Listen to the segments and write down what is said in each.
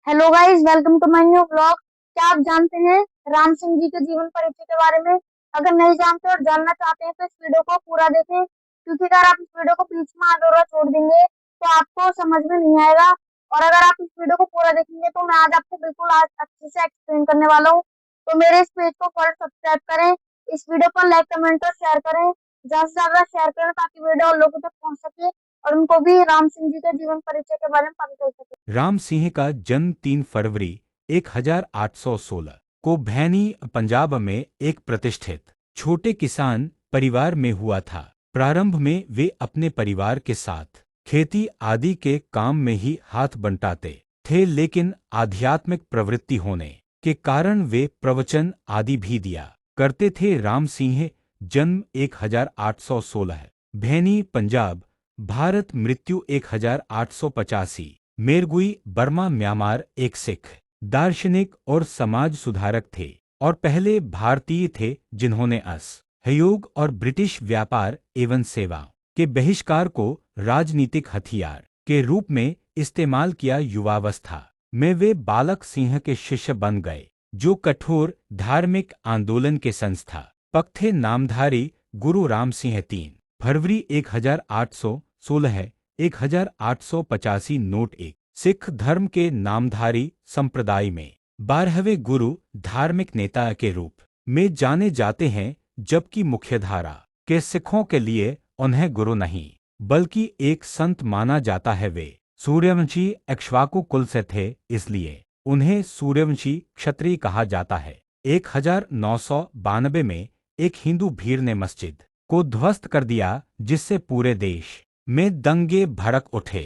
Hello guys, welcome to my new blog. क्या आप जानते हैं राम सिंह जी के जीवन परिचय के बारे में? अगर नहीं जानते और जानना चाहते हैं तो इस वीडियो को पूरा देखें, क्योंकि अगर आप इस वीडियो को बीच में अधूरा छोड़ देंगे तो आपको समझ में नहीं आएगा। और अगर आप इस वीडियो को पूरा देखेंगे तो मैं आज आपको बिल्कुल आज अच्छे से एक्सप्लेन करने वाला हूँ। तो मेरे इस पेज को फॉलो सब्सक्राइब करें, इस वीडियो पर लाइक कमेंट और शेयर करें, ज्यादा से ज्यादा शेयर करें ताकि वीडियो और लोगों तक पहुंच सके और उनको भी राम सिंह जी के जीवन परिचय के बारे में पता चल सके। राम सिंह का जन्म 3 फरवरी 1816 को भैनी, पंजाब में एक प्रतिष्ठित छोटे किसान परिवार में हुआ था। प्रारंभ में वे अपने परिवार के साथ खेती आदि के काम में ही हाथ बंटाते थे, लेकिन आध्यात्मिक प्रवृत्ति होने के कारण वे प्रवचन आदि भी दिया करते थे। राम सिंह जन्म 1816 भैनी, पंजाब, भारत। मृत्यु 1885 मेरगुई, बर्मा, म्यांमार। एक सिख दार्शनिक और समाज सुधारक थे और पहले भारतीय थे जिन्होंने असहयोग और ब्रिटिश व्यापार एवं सेवा के बहिष्कार को राजनीतिक हथियार के रूप में इस्तेमाल किया। युवावस्था में वे बालक सिंह के शिष्य बन गए, जो कठोर धार्मिक आंदोलन के संस्थापक थे। नामधारी गुरु राम सिंह 3 फरवरी 1816 1885 नोट 1 सिख धर्म के नामधारी संप्रदाय में 12वें गुरु धार्मिक नेता के रूप में जाने जाते हैं, जबकि मुख्यधारा के सिखों के लिए उन्हें गुरु नहीं बल्कि एक संत माना जाता है। वे सूर्यवंशी इक्ष्वाकु कुल से थे, इसलिए उन्हें सूर्यवंशी क्षत्रिय कहा जाता है। 1992 में एक हिंदू भीड़ ने मस्जिद को ध्वस्त कर दिया, जिससे पूरे देश में दंगे भड़क उठे।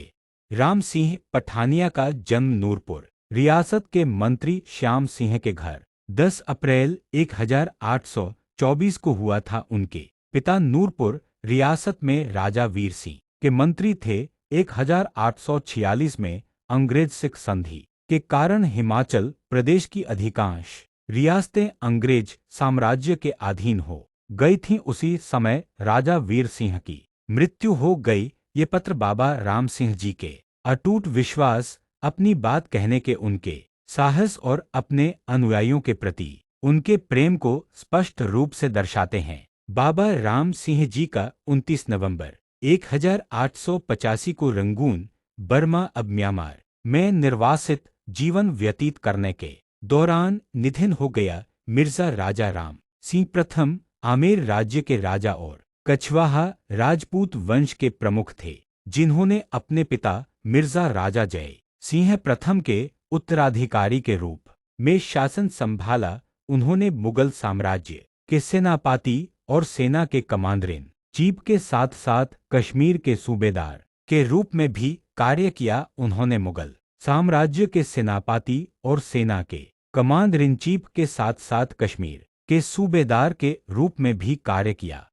राम सिंह पठानिया का जन्म नूरपुर रियासत के मंत्री श्याम सिंह के घर 10 अप्रैल 1824 को हुआ था। उनके पिता नूरपुर रियासत में राजा वीर सिंह के मंत्री थे। 1846 में अंग्रेज सिख संधि के कारण हिमाचल प्रदेश की अधिकांश रियासतें अंग्रेज साम्राज्य के अधीन हो गई थीं। उसी समय राजा वीर सिंह की मृत्यु हो गई। ये पत्र बाबा राम सिंह जी के अटूट विश्वास, अपनी बात कहने के उनके साहस और अपने अनुयायियों के प्रति उनके प्रेम को स्पष्ट रूप से दर्शाते हैं। बाबा राम सिंह जी का 29 नवंबर 1885 को रंगून, बर्मा, अब म्यांमार में निर्वासित जीवन व्यतीत करने के दौरान निधन हो गया। मिर्जा राजा राम सिंह प्रथम आमेर राज्य के राजा और कछवाहा राजपूत वंश के प्रमुख थे, जिन्होंने अपने पिता मिर्जा राजा जय सिंह प्रथम के उत्तराधिकारी के रूप में शासन संभाला। उन्होंने मुगल साम्राज्य के सेनापति और सेना के कमांडर इन चीफ के साथ साथ कश्मीर के सूबेदार के रूप में भी कार्य किया। उन्होंने मुगल साम्राज्य के सेनापति और सेना के कमांडर इन चीफ के साथ साथ कश्मीर के सूबेदार के रूप में भी कार्य किया।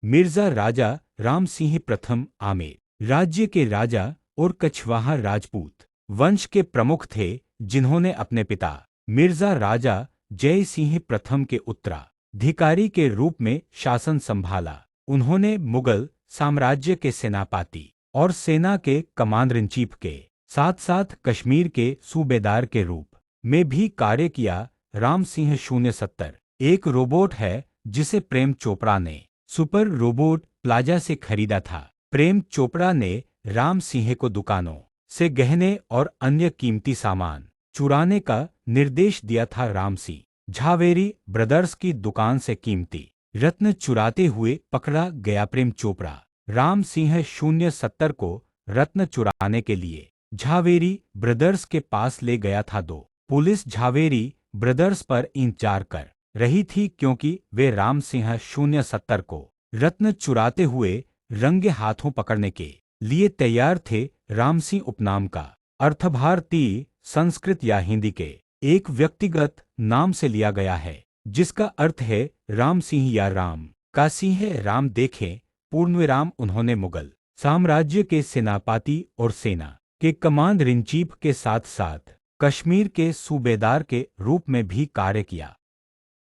मिर्जा राजा राम सिंह प्रथम आमेर राज्य के राजा और कछवाहा राजपूत वंश के प्रमुख थे, जिन्होंने अपने पिता मिर्जा राजा जय सिंह प्रथम के उत्तराधिकारी के रूप में शासन संभाला। उन्होंने मुगल साम्राज्य के सेनापति और सेना के कमांडर इन चीफ के साथ साथ कश्मीर के सूबेदार के रूप में भी कार्य किया। राम सिंह 070 एक रोबोट है जिसे प्रेम चोपड़ा ने सुपर रोबोट प्लाजा से खरीदा था। प्रेम चोपड़ा ने राम सिंह को दुकानों से गहने और अन्य कीमती सामान चुराने का निर्देश दिया था। राम सिंह झावेरी ब्रदर्स की दुकान से कीमती रत्न चुराते हुए पकड़ा गया। प्रेम चोपड़ा राम सिंह 070 को रत्न चुराने के लिए झावेरी ब्रदर्स के पास ले गया था। दो पुलिस झावेरी ब्रदर्स पर इंतजार कर रही थी, क्योंकि वे राम सिंह 070 को रत्न चुराते हुए रंगे हाथों पकड़ने के लिए तैयार थे। राम सिंह उपनाम का अर्थ भारतीय, संस्कृत या हिंदी के एक व्यक्तिगत नाम से लिया गया है, जिसका अर्थ है राम सिंह या राम का सिंह। राम देखें पूर्णविराम। उन्होंने मुगल साम्राज्य के सेनापति और सेना के कमांडर इन चीफ के साथ साथ कश्मीर के सूबेदार के रूप में भी कार्य किया।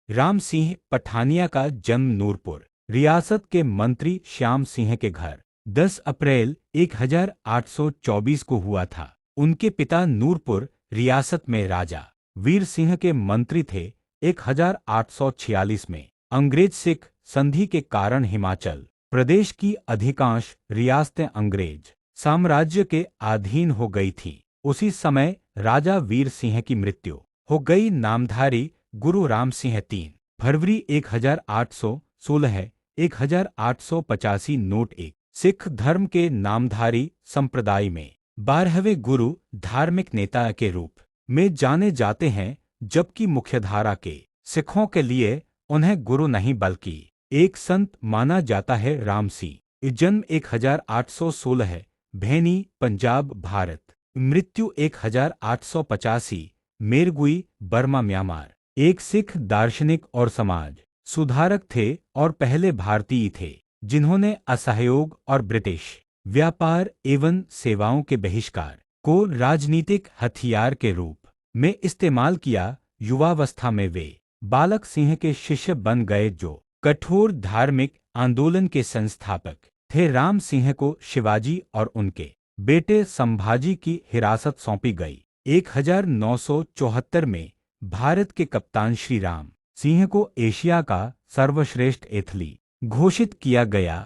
राम सिंह पठानिया का जन्म नूरपुर रियासत के मंत्री श्याम सिंह के घर 10 अप्रैल 1824 को हुआ था। उनके पिता नूरपुर रियासत में राजा वीर सिंह के मंत्री थे। 1846 में अंग्रेज सिख संधि के कारण हिमाचल प्रदेश की अधिकांश रियासतें अंग्रेज साम्राज्य के अधीन हो गई थी। उसी समय राजा वीर सिंह की मृत्यु हो गई। नामधारी गुरु राम सिंह 3 फरवरी 1816 1885 नोट 1 सिख धर्म के नामधारी संप्रदाय में 12वें गुरु धार्मिक नेता के रूप में जाने जाते हैं, जबकि मुख्यधारा के सिखों के लिए उन्हें गुरु नहीं बल्कि एक संत माना जाता है। राम सिंह जन्म 1816 भैनी पंजाब भारत, मृत्यु 1885 मेरगुई बर्मा म्यांमार। एक सिख दार्शनिक और समाज सुधारक थे और पहले भारतीय थे जिन्होंने असहयोग और ब्रिटिश व्यापार एवं सेवाओं के बहिष्कार को राजनीतिक हथियार के रूप में इस्तेमाल किया। युवावस्था में वे बालक सिंह के शिष्य बन गए, जो कठोर धार्मिक आंदोलन के संस्थापक थे। राम सिंह को शिवाजी और उनके बेटे संभाजी की हिरासत सौंपी गई। 1974 में भारत के कप्तान श्री राम सिंह को एशिया का सर्वश्रेष्ठ एथलीट घोषित किया गया।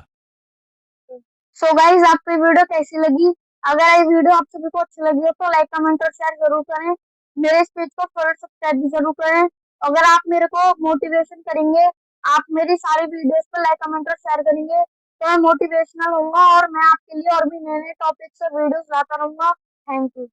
सो गाइस, आपको ये वीडियो कैसी लगी? अगर ये वीडियो आप सभी को अच्छी लगी हो तो लाइक कमेंट और शेयर जरूर करें। मेरे इस पेज को फॉलो सब्सक्राइब भी जरूर करें। अगर आप मेरे को मोटिवेशन करेंगे, आप मेरी सारी वीडियोस पर लाइक कमेंट और शेयर करेंगे तो मैं मोटिवेशनल होऊंगा और मैं आपके लिए और भी नए नए टॉपिक्स और वीडियोस लाता रहूंगा। Thank you.